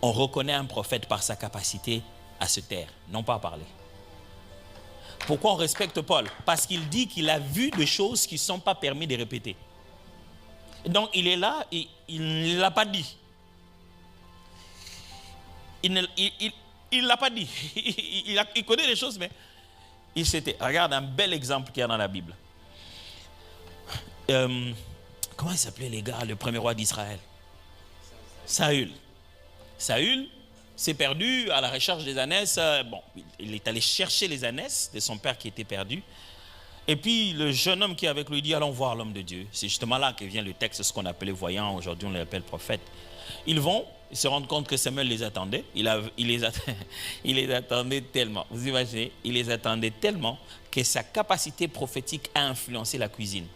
On reconnaît un prophète par sa capacité à se taire, non pas à parler. Pourquoi on respecte Paul? Parce qu'il dit qu'il a vu des choses qui ne sont pas permis de répéter. Donc il est là et il ne l'a pas dit. Il ne l'a pas dit. Il connaît les choses, mais il s'était. Regarde un bel exemple qu'il y a dans la Bible. Comment il s'appelait les gars, le premier roi d'Israël? Saül. Saül s'est perdu à la recherche des ânesses. Bon, il est allé chercher les ânesses de son père qui était perdu. Et puis le jeune homme qui est avec lui dit, allons voir l'homme de Dieu. C'est justement là que vient le texte, ce qu'on appelait voyant. Aujourd'hui on l'appelle prophète. Ils vont, ils se rendent compte que Samuel les attendait. Il les attendait tellement. Vous imaginez, il les attendait tellement que sa capacité prophétique a influencé la cuisine.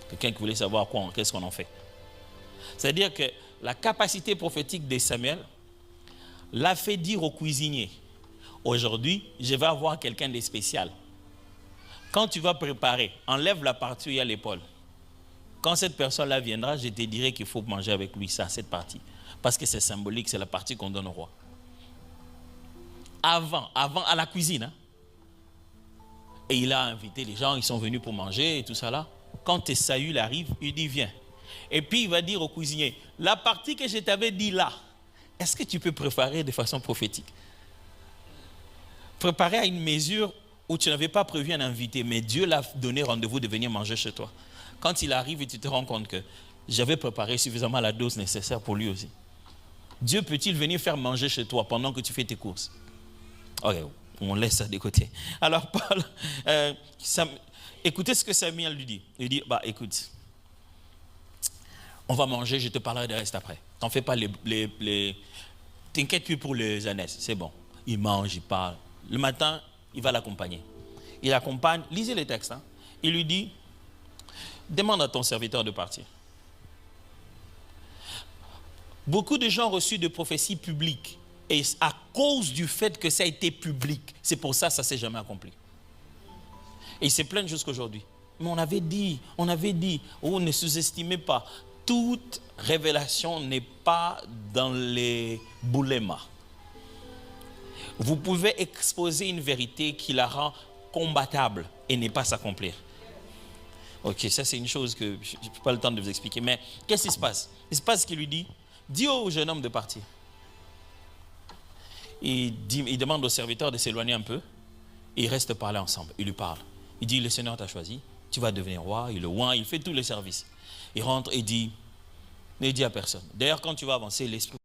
Quelqu'un qui voulait savoir qu'est-ce qu'on en fait. C'est-à-dire que la capacité prophétique de Samuel l'a fait dire au cuisinier, aujourd'hui, je vais avoir quelqu'un de spécial. Quand tu vas préparer, enlève la partie où il y a l'épaule. Quand cette personne-là viendra, je te dirai qu'il faut manger avec lui ça, cette partie. Parce que c'est symbolique, c'est la partie qu'on donne au roi. Avant à la cuisine. Hein. Et il a invité les gens, ils sont venus pour manger et tout ça là. Quand Saül arrive, il dit viens. Et puis il va dire au cuisinier, la partie que je t'avais dit là, est-ce que tu peux préparer de façon prophétique? Préparer à une mesure où tu n'avais pas prévu un invité, mais Dieu l'a donné rendez-vous de venir manger chez toi. Quand il arrive et tu te rends compte que j'avais préparé suffisamment la dose nécessaire pour lui aussi. Dieu peut-il venir faire manger chez toi pendant que tu fais tes courses? Ok, on laisse ça de côté. Alors Paul, écoutez ce que Samuel lui dit. Il dit, bah écoute, on va manger, je te parlerai de reste après. T'en fais pas t'inquiète plus pour les ânesses, c'est bon. Il mange, il parle. Le matin, il va l'accompagner. Il l'accompagne, lisez les textes. Hein. Il lui dit, demande à ton serviteur de partir. Beaucoup de gens ont reçu des prophéties publiques. Et à cause du fait que ça a été public, c'est pour ça que ça ne s'est jamais accompli. Et ils se plaignent jusqu'aujourd'hui. Mais on avait dit, oh, ne sous-estimez pas. Toute révélation n'est pas dans les boulémas. Vous pouvez exposer une vérité qui la rend combattable et ne pas s'accomplir. Ok, ça c'est une chose que je n'ai pas le temps de vous expliquer. Mais qu'est-ce qui se passe? Il se passe qu'il lui dit, dis au jeune homme de partir. Il demande au serviteur de s'éloigner un peu. Et ils restent parler ensemble. Il lui parle. Il dit, le Seigneur t'a choisi. Tu vas devenir roi. Il le oint. Il fait tous les services. Il rentre et dit, ne dis à personne. D'ailleurs, quand tu vas avancer, l'esprit